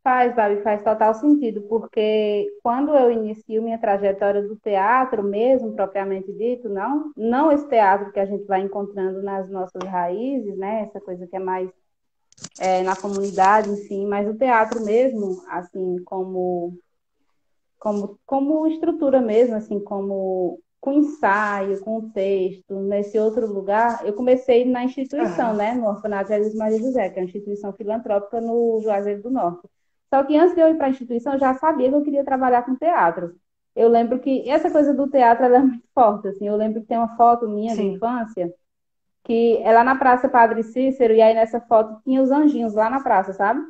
Faz, Babi, faz total sentido, porque quando eu inicio minha trajetória do teatro mesmo, propriamente dito, não esse teatro que a gente vai encontrando nas nossas raízes, né? Essa coisa que é mais na comunidade, enfim, mas o teatro mesmo, assim, como estrutura mesmo, assim, como com ensaio, com texto, nesse outro lugar, eu comecei na instituição, Aham. né, no Orfanato Jesus Maria José, que é uma instituição filantrópica no Juazeiro do Norte. Só que antes de eu ir para a instituição, eu já sabia que eu queria trabalhar com teatro. Eu lembro que essa coisa do teatro ela é muito forte, assim, eu lembro que tem uma foto minha de Sim. infância, que é lá na Praça Padre Cícero, e aí nessa foto tinha os anjinhos lá na praça, sabe?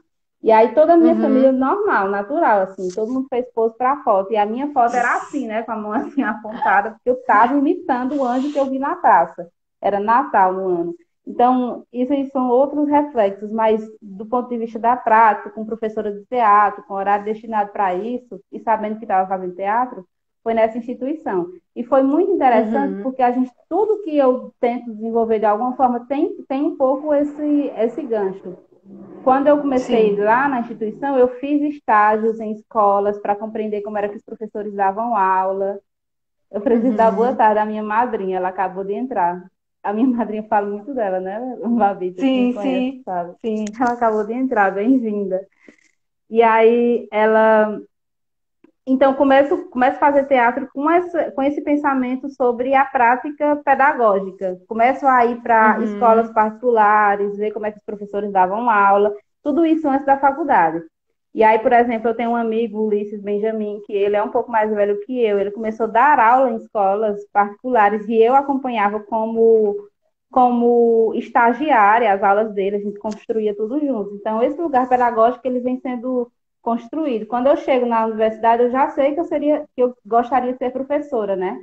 E aí toda a minha família Uhum. normal, natural, assim, todo mundo fez pose pra foto. E a minha foto era assim, né, com a mão assim apontada, porque eu estava imitando o anjo que eu vi na praça. Era Natal no ano. Então, isso aí são outros reflexos, mas do ponto de vista da prática, com professora de teatro, com horário destinado para isso, e sabendo que estava fazendo teatro, foi nessa instituição. E foi muito interessante Uhum. porque a gente, tudo que eu tento desenvolver de alguma forma tem um pouco esse gancho. Quando eu comecei Sim. lá na instituição, eu fiz estágios em escolas para compreender como era que os professores davam aula. Eu preciso dar boa Uhum. tarde à minha madrinha, ela acabou de entrar. A minha madrinha fala muito dela, né? Babita, que me Sim, conhece, sim, sabe? sim. Ela acabou de entrar, bem-vinda. E aí ela então, começo a fazer teatro com esse pensamento sobre a prática pedagógica. Começo a ir para escolas Uhum. particulares, ver como é que os professores davam aula, tudo isso antes da faculdade. E aí, por exemplo, eu tenho um amigo, Ulisses Benjamin, que ele é um pouco mais velho que eu. Ele começou a dar aula em escolas particulares e eu acompanhava como como estagiária, as aulas dele, a gente construía tudo junto. Então, esse lugar pedagógico, ele vem sendo construído. Quando eu chego na universidade, eu já sei que eu gostaria de ser professora, né?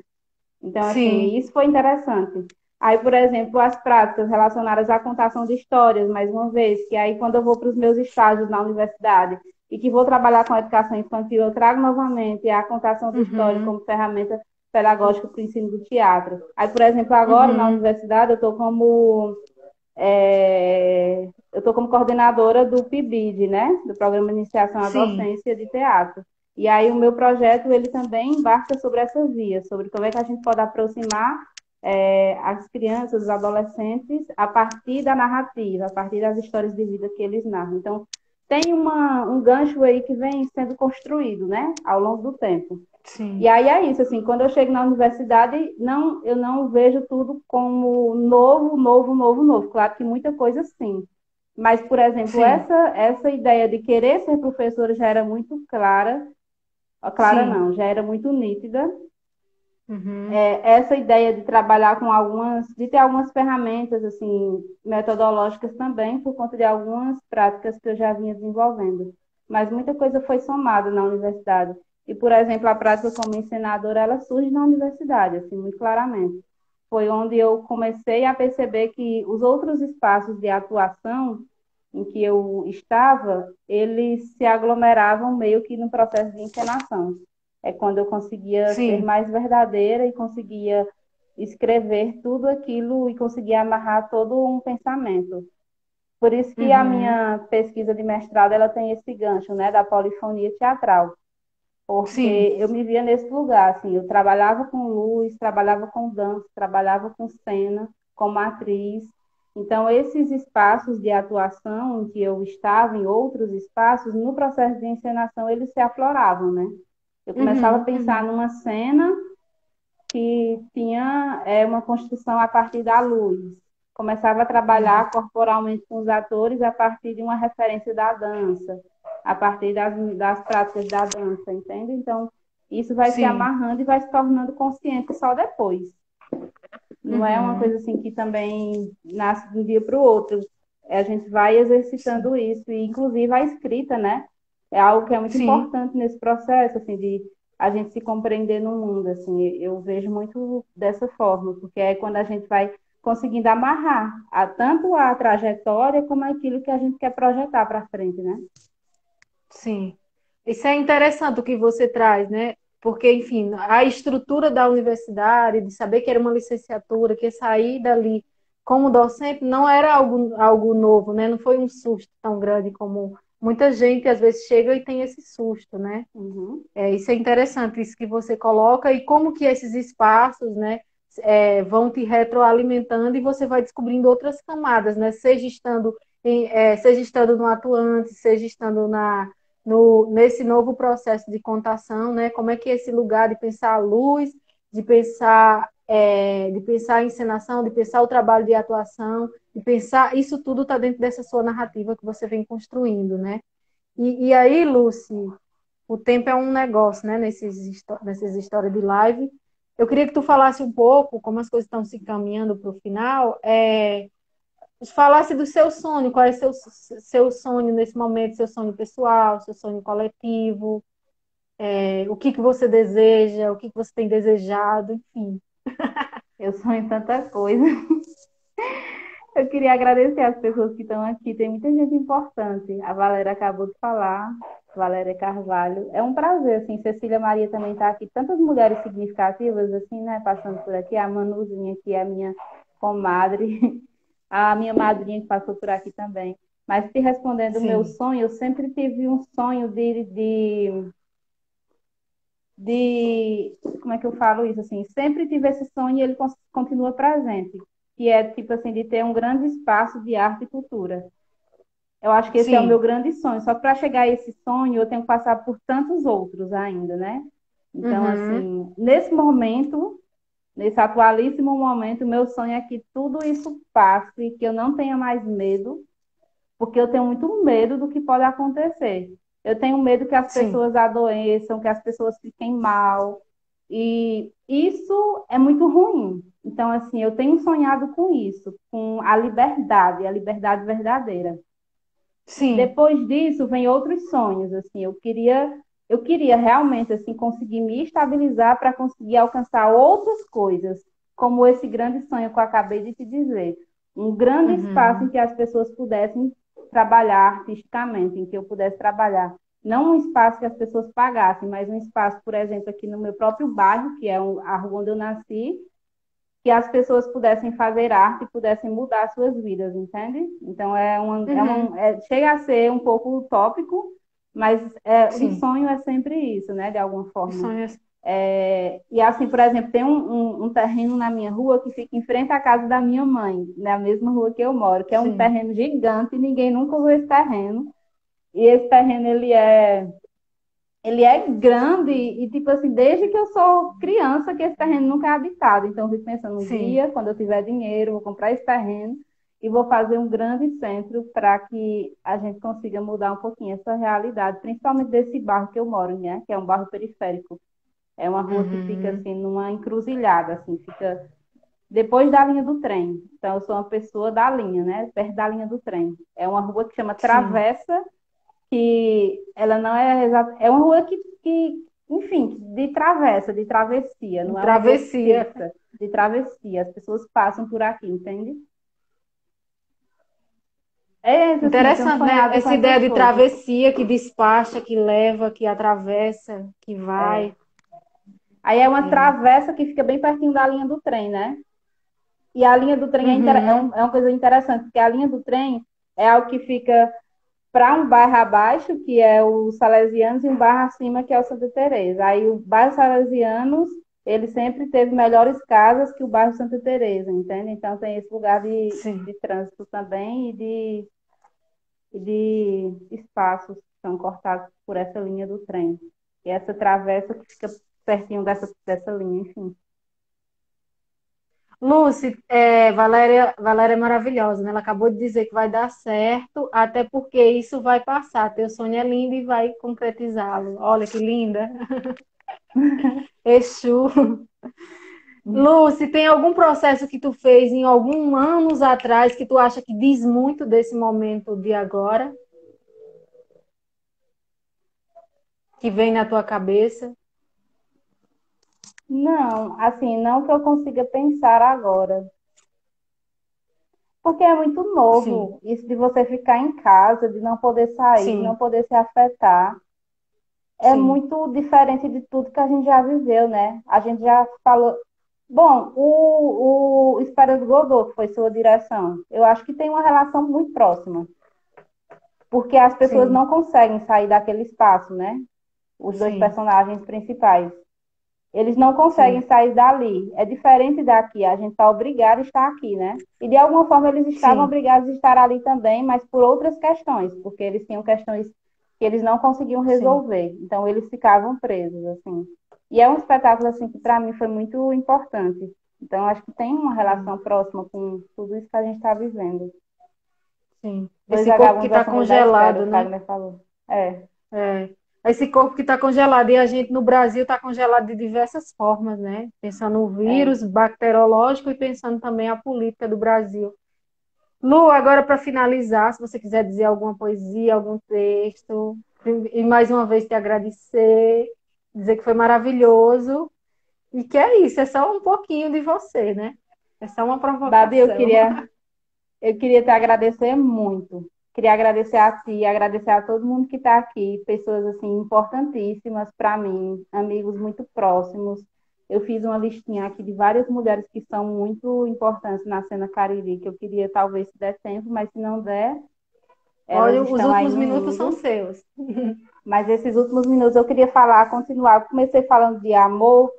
Então, Sim. assim, isso foi interessante. Aí, por exemplo, as práticas relacionadas à contação de histórias, mais uma vez, que aí quando eu vou para os meus estágios na universidade e que vou trabalhar com a educação infantil, eu trago novamente a contação de história Uhum. como ferramenta pedagógica para o ensino do teatro. Aí, por exemplo, agora na Uhum. universidade eu estou como coordenadora do PIBID, né? Do Programa de Iniciação à Sim. Docência de Teatro. E aí o meu projeto, ele também embarca sobre essas vias, sobre como é que a gente pode aproximar as crianças, os adolescentes, a partir da narrativa, a partir das histórias de vida que eles narram. Então, tem um gancho aí que vem sendo construído, né? Ao longo do tempo. E Sim. aí é isso, assim, quando eu chego na universidade, eu não vejo tudo como novo, novo, novo, novo. Claro que muita coisa sim. Mas, por exemplo, Sim. essa ideia de querer ser professora já era muito clara, clara Sim. não, já era muito nítida. Uhum. Essa ideia de trabalhar com de ter algumas ferramentas, assim, metodológicas também, por conta de algumas práticas que eu já vinha desenvolvendo. Mas muita coisa foi somada na universidade. E, por exemplo, a prática como ensinadora, ela surge na universidade, assim, muito claramente. Foi onde eu comecei a perceber que os outros espaços de atuação em que eu estava, eles se aglomeravam meio que no processo de encenação. É quando eu conseguia ser Sim. mais verdadeira e conseguia escrever tudo aquilo e conseguia amarrar todo um pensamento. Por isso que a Uhum. minha pesquisa de mestrado ela tem esse gancho, né, da polifonia teatral, porque Sim. eu me via nesse lugar, assim, eu trabalhava com luz, trabalhava com dança, trabalhava com cena, como atriz. Então, esses espaços de atuação em que eu estava, em outros espaços, no processo de encenação, eles se afloravam, né? Eu começava a Uhum. pensar Uhum. numa cena que tinha uma construção a partir da luz. Começava a Uhum. trabalhar corporalmente com os atores a partir de uma referência da dança, a partir das práticas da dança, entende? Então, isso vai se Sim. amarrando e vai se tornando consciente só depois. Não é uma Uhum. coisa assim que também nasce de um dia para o outro. A gente vai Sim. exercitando isso, e inclusive a escrita, né? É algo que é muito Sim. importante nesse processo, assim, de a gente se compreender no mundo, assim. Eu vejo muito dessa forma, porque é quando a gente vai conseguindo amarrar tanto a trajetória como aquilo que a gente quer projetar para frente, né? Sim. Isso é interessante o que você traz, né? Porque, enfim, a estrutura da universidade, de saber que era uma licenciatura, que sair dali como docente não era algo novo, né? Não foi um susto tão grande como muita gente às vezes chega e tem esse susto, né? Uhum. Isso é interessante, isso que você coloca, e como que esses espaços, né, vão te retroalimentando e você vai descobrindo outras camadas, né? Seja estando no atuante, seja estando nesse novo processo de contação, né? Como é que é esse lugar de pensar a luz, de pensar a encenação, de pensar o trabalho de atuação, de pensar, isso tudo está dentro dessa sua narrativa que você vem construindo, né? E aí, Lucy, o tempo é um negócio, né? Nessas histórias de live. Eu queria que tu falasse um pouco, como as coisas estão se encaminhando para o final, falasse do seu sonho, qual é seu sonho nesse momento, seu sonho pessoal, seu sonho coletivo, o que que você deseja, o que que você tem desejado, enfim. Eu sonho em tanta coisa. Eu queria agradecer as pessoas que estão aqui. Tem muita gente importante. A Valéria acabou de falar, Valéria Carvalho. É um prazer, assim. Cecília Maria também está aqui. Tantas mulheres significativas, assim, né? Passando por aqui. A Manuzinha, que é a minha comadre. A minha madrinha, que passou por aqui também. Mas te respondendo o meu Sim, sonho, eu sempre tive um sonho como é que eu falo isso, assim? Sempre tive esse sonho e ele continua presente. Que é, tipo assim, de ter um grande espaço de arte e cultura. Eu acho que esse é o meu sim. grande sonho. Só que para chegar a esse sonho, eu tenho que passar por tantos outros ainda, né? Então, Uhum, assim, nesse momento, nesse atualíssimo momento, o meu sonho é que tudo isso passe, que eu não tenha mais medo, porque eu tenho muito medo do que pode acontecer. Eu tenho medo que as sim, pessoas adoeçam, que as pessoas fiquem mal. E isso é muito ruim. Então, assim, eu tenho sonhado com isso, com a liberdade verdadeira. Sim. Depois disso, vem outros sonhos, assim, eu queria realmente, assim, conseguir me estabilizar para conseguir alcançar outras coisas, como esse grande sonho que eu acabei de te dizer. Um grande espaço em Uhum. que as pessoas pudessem trabalhar artisticamente, em que eu pudesse trabalhar. Não um espaço que as pessoas pagassem, mas um espaço, por exemplo, aqui no meu próprio bairro, que é a rua onde eu nasci, que as pessoas pudessem fazer arte e pudessem mudar suas vidas, entende? Então Uhum. chega a ser um pouco utópico, mas um Sim. sonho é sempre isso, né? De alguma O forma. sonho é... E assim, por exemplo, tem um terreno na minha rua que fica em frente à casa da minha mãe, na mesma rua que eu moro, que é um Sim. terreno gigante, ninguém nunca usou esse terreno. E esse terreno ele é grande e, tipo assim, desde que eu sou criança que esse terreno nunca é habitado. Então, eu fico pensando, um Sim. dia, quando eu tiver dinheiro, vou comprar esse terreno e vou fazer um grande centro para que a gente consiga mudar um pouquinho essa realidade, principalmente desse bairro que eu moro, né? Que é um bairro periférico. É uma rua que fica, Uhum. assim, numa encruzilhada, assim, fica depois da linha do trem. Então, eu sou uma pessoa da linha, né? Perto da linha do trem. É uma rua que chama Sim. Travessa, que ela não é é uma rua enfim, de travessa, de travessia, não é uma rua Travessia. fixa, de travessia. As pessoas passam por aqui, entende? É assim, eu tenho Interessante, né? sonhado com Essa ideia essas de coisas. travessia que despacha, que leva, que atravessa, que É. vai. Aí é uma Sim. travessa que fica bem pertinho da linha do trem, né? E a linha do trem Uhum. é uma coisa interessante, porque a linha do trem é algo que fica para um bairro abaixo, que é o Salesianos, e um bairro acima, que é o Santa Teresa. Aí o bairro Salesianos, ele sempre teve melhores casas que o bairro Santa Teresa, entende? Então tem esse lugar Sim. de trânsito também e de espaços que são cortados por essa linha do trem. E essa travessa que fica pertinho dessa linha, enfim. Lúcia, Valéria é maravilhosa, né? Ela acabou de dizer que vai dar certo, até porque isso vai passar. Teu sonho é lindo e vai concretizá-lo. Olha que linda. Exu. Lúcia, tem algum processo que tu fez em alguns anos atrás que tu acha que diz muito desse momento de agora, que vem na tua cabeça? Não, assim, não que eu consiga pensar agora. Porque é muito Sim, novo, isso de você ficar em casa, de não poder sair, de não sim, poder se afetar, é sim, muito diferente de tudo que a gente já viveu, né? A gente já falou. Bom, o Esperando Godot, que foi sua direção, eu acho que tem uma relação muito próxima, porque as pessoas sim, não conseguem sair daquele espaço, né? Os dois sim, personagens principais. Eles não conseguem sim, sair dali. É diferente daqui, a gente está obrigado a estar aqui, né? E de alguma forma eles estavam sim, obrigados a estar ali também, mas por outras questões, porque eles tinham questões que eles não conseguiam sim. resolver. Então eles ficavam presos, assim. E é um espetáculo assim que para mim foi muito importante. Então acho que tem uma Sim. relação próxima com tudo isso que a gente está vivendo. Sim. Dois Esse corpo que vagabundos está descendendo da espera, congelado, o né? Fagner falou. É, É. Esse corpo que está congelado. E a gente no Brasil está congelado de diversas formas, né? Pensando no é. vírus bacteriológico e pensando também a política do Brasil. Lu, agora para finalizar, se você quiser dizer alguma poesia, algum texto, e mais uma vez te agradecer, dizer que foi maravilhoso e que é isso, é só um pouquinho de você, né? É só uma Babi, provocação. eu queria te agradecer muito. Queria agradecer a ti, agradecer a todo mundo que está aqui, pessoas assim importantíssimas para mim, amigos muito próximos. Eu fiz uma listinha aqui de várias mulheres que são muito importantes na cena Cariri, que eu queria talvez se der tempo, mas se não der, elas Olha, os estão aí últimos no minutos são mundo. seus. Mas esses últimos minutos eu queria falar, continuar. Eu comecei falando de amor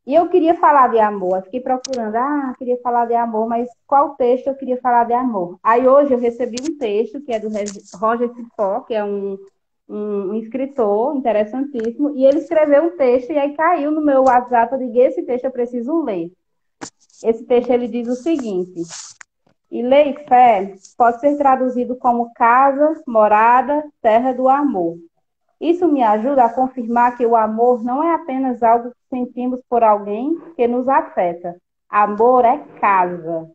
e eu queria falar de amor. Eu fiquei procurando, queria falar de amor, mas qual texto eu queria falar de amor? Aí hoje eu recebi um texto que é do Roger Cipó, que é um escritor interessantíssimo, e ele escreveu um texto e aí caiu no meu WhatsApp. Eu digo, esse texto eu preciso ler. Esse texto ele diz o seguinte: e lei e fé pode ser traduzido como casa, morada, terra do amor. Isso me ajuda a confirmar que o amor não é apenas algo que sentimos por alguém que nos afeta, Amor é casa,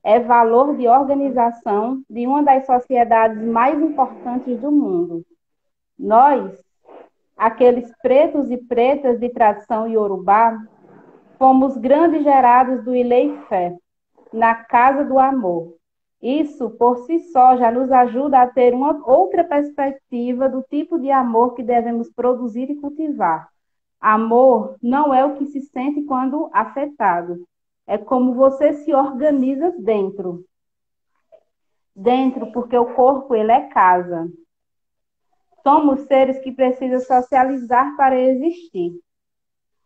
é valor de organização de uma das sociedades mais importantes do mundo. Nós, aqueles pretos e pretas de tradição iorubá, fomos grandes gerados do Ilé-Ifé, na casa do amor. Isso, por si só, já nos ajuda a ter uma outra perspectiva do tipo de amor que devemos produzir e cultivar. Amor não é o que se sente quando afetado, é como você se organiza dentro. Dentro, porque o corpo, ele é casa. Somos seres que precisam socializar para existir.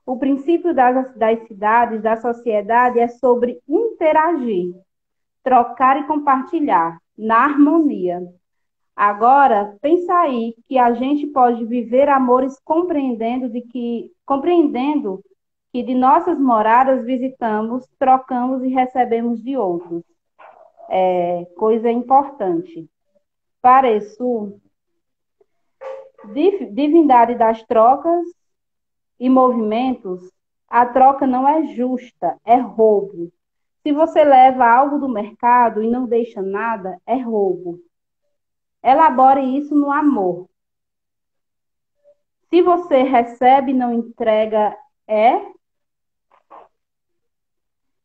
O princípio das cidades, da sociedade, é sobre interagir, trocar e compartilhar, na harmonia. Agora, pensa aí que a gente pode viver amores compreendendo que de nossas moradas visitamos, trocamos e recebemos de outros. É coisa importante. Pareço divindade das trocas e movimentos, a troca não é justa, é roubo. Se você leva algo do mercado e não deixa nada, é roubo. Elabore isso no amor. Se você recebe e não entrega, é.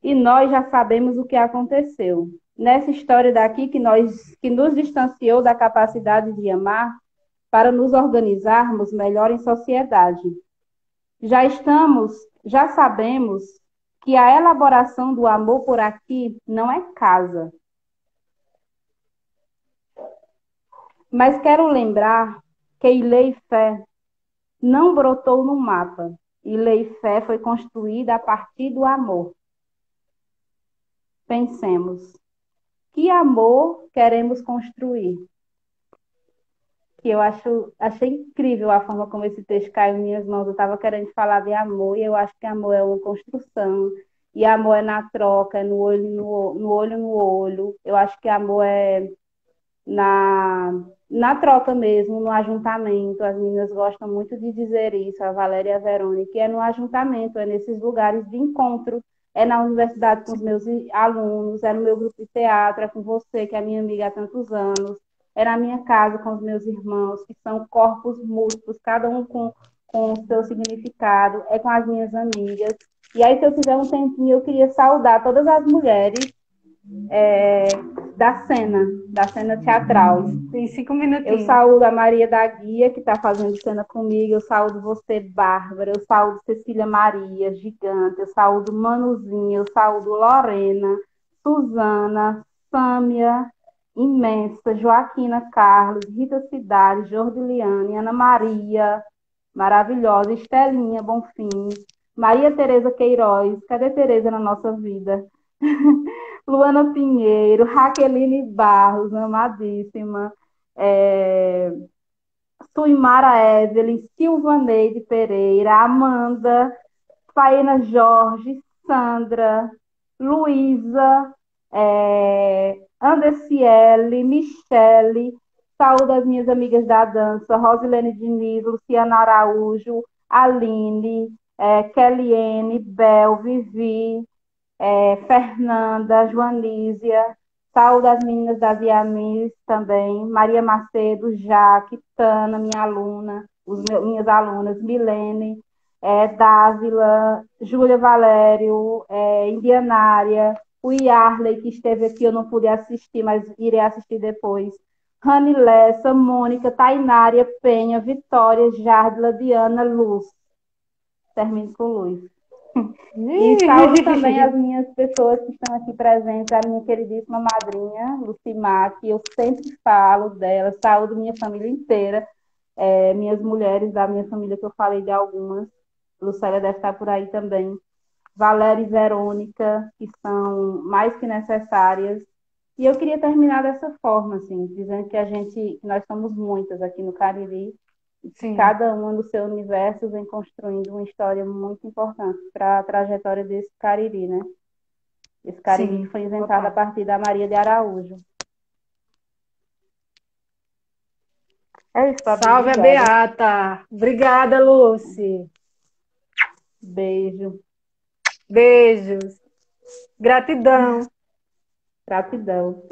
E nós já sabemos o que aconteceu. Nessa história daqui que nos distanciou da capacidade de amar para nos organizarmos melhor em sociedade. Já sabemos que a elaboração do amor por aqui não é casa. Mas quero lembrar que Ilé-Ifé não brotou no mapa. Ilé-Ifé foi construída a partir do amor. Pensemos, que amor queremos construir? Que eu achei incrível a forma como esse texto caiu em minhas mãos. Eu estava querendo falar de amor, e eu acho que amor é uma construção, e amor é na troca, é no olho no olho. Eu acho que amor é na troca mesmo, no ajuntamento. As meninas gostam muito de dizer isso, a Valéria e a Verônica, que é no ajuntamento, é nesses lugares de encontro, é na universidade com os meus alunos, é no meu grupo de teatro, é com você, que é minha amiga há tantos anos, é na minha casa com os meus irmãos, que são corpos múltiplos, cada um com o seu significado, é com as minhas amigas. E aí, se eu tiver um tempinho, eu queria saudar todas as mulheres é, da cena teatral. Tem 5 Eu minutinhos. saúdo a Maria da Guia, que está fazendo cena comigo. Eu saúdo você, Bárbara. Eu saúdo Cecília Maria, gigante. Eu saúdo Manuzinha. Eu saúdo Lorena, Suzana, Sâmia, imensa, Joaquina Carlos, Rita Cidade, Jordiliane, Ana Maria, maravilhosa, Estelinha Bonfim, Maria Tereza Queiroz. Cadê Tereza na nossa vida? Luana Pinheiro, Raqueline Barros, amadíssima, é, Suimara Evelyn, Silvaneide Pereira, Amanda, Faina Jorge, Sandra, Luísa, Andreciele, Michele, saúde as minhas amigas da dança, Rosilene Diniz, Luciana Araújo, Aline, Keliene, Bel, Vivi, Fernanda, Joanísia, saúde as meninas das IAMIS também, Maria Macedo, Jaque, Tana, minha aluna, minhas alunas, Milene, Dávila, Júlia Valério, Indianária, o Yarley, que esteve aqui, eu não pude assistir, mas irei assistir depois. Rani Lessa, Mônica, Tainária, Penha, Vitória, Jardila, Diana, Luz. Termino com Luz. E saúdo também as minhas pessoas que estão aqui presentes, a minha queridíssima madrinha, Lucimar, que eu sempre falo dela, saúdo minha família inteira, minhas mulheres da minha família, que eu falei de algumas, Lucélia deve estar por aí também, Valéria e Verônica, que são mais que necessárias. E eu queria terminar dessa forma, assim, dizendo que nós somos muitas aqui no Cariri, Sim. cada uma no seu universo vem construindo uma história muito importante para a trajetória desse Cariri, né? Esse Cariri que foi inventado a partir da Maria de Araújo. É isso, Fabi. Salve a Beata! Obrigada, Lucy! Beijo. Beijos! Gratidão. Gratidão.